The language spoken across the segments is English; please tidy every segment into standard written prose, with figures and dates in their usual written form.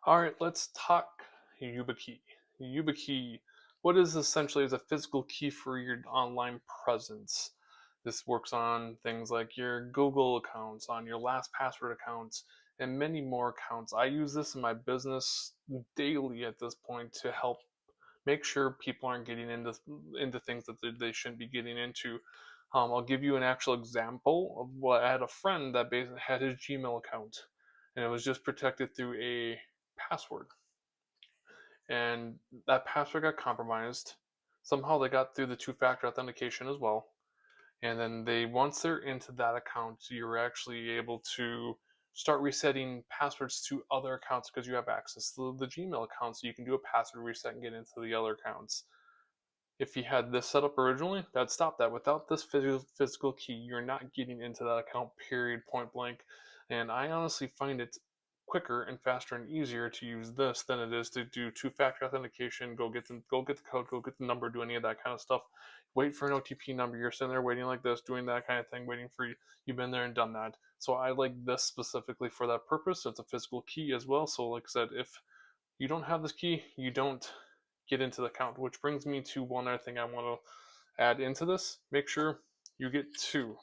All right, let's talk YubiKey. YubiKey, what is essentially is a physical key for your online presence. This works on things like your Google accounts, on your LastPassword accounts, and many more accounts. I use this in my business daily at this point to help make sure people aren't getting into things that they shouldn't be getting into. I'll give you an actual example of what I had a friend that basically had his Gmail account, and it was just protected through a password, and that password got compromised. Somehow they got through the two-factor authentication as well, and then once they're into that account, you're actually able to start resetting passwords to other accounts because you have access to the Gmail account, so you can do a password reset and get into the other accounts. If you had this set up originally, that'd stop that. Without this physical key, you're not getting into that account, period, point blank. And I honestly find it quicker and faster and easier to use this than it is to do two-factor authentication, go get the code, go get the number, do any of that kind of stuff. Wait for an OTP number. You're sitting there waiting like this, doing that kind of thing, waiting for you. You've been there and done that. So I like this specifically for that purpose. It's a physical key as well. So like I said, if you don't have this key, you don't get into the account, which brings me to one other thing I want to add into this. Make sure you get two.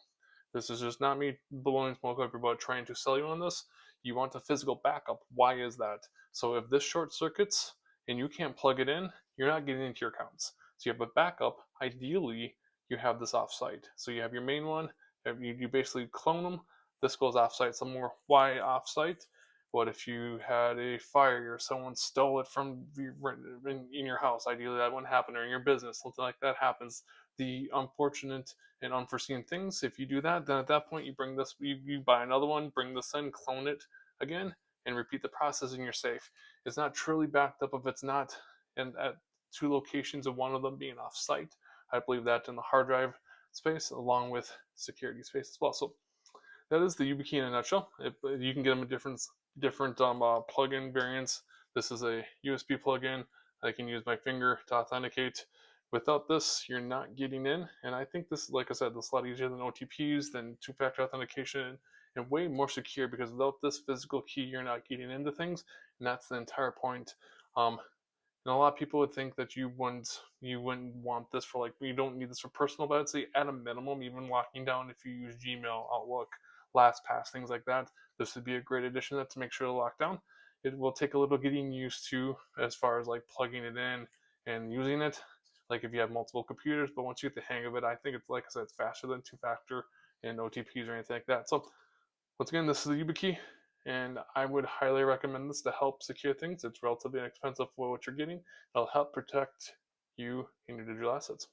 This is just not me blowing smoke up your butt trying to sell you on this. You want a physical backup. Why is that? So if this short circuits and you can't plug it in, you're not getting into your accounts. So you have a backup. Ideally, you have this offsite. So you have your main one. You basically clone them. This goes offsite somewhere. Why offsite? What if you had a fire or someone stole it from in your house? Ideally, that wouldn't happen, or in your business, something like that happens. The unfortunate and unforeseen things, if you do that, then at that point you bring this, you buy another one, bring this in, clone it again, and repeat the process, and you're safe. It's not truly backed up if it's not at two locations and one of them being off site. I believe that in the hard drive space along with security space as well. So that is the YubiKey in a nutshell. You can get them in different plugin variants. This is a USB plugin. I can use my finger to authenticate. Without this, you're not getting in. And I think this, like I said, this is a lot easier than OTPs, than two-factor authentication, and way more secure because without this physical key, you're not getting into things. And that's the entire point. And a lot of people would think that you wouldn't want this for, like, you don't need this for personal, but I'd say at a minimum, even locking down if you use Gmail, Outlook, LastPass, things like that, this would be a great addition to make sure to lock down. It will take a little getting used to as far as like plugging it in and using it, like if you have multiple computers, but once you get the hang of it, I think it's, like I said, it's faster than two-factor and OTPs or anything like that. So once again, this is the YubiKey, and I would highly recommend this to help secure things. It's relatively inexpensive for what you're getting. It'll help protect you and your digital assets.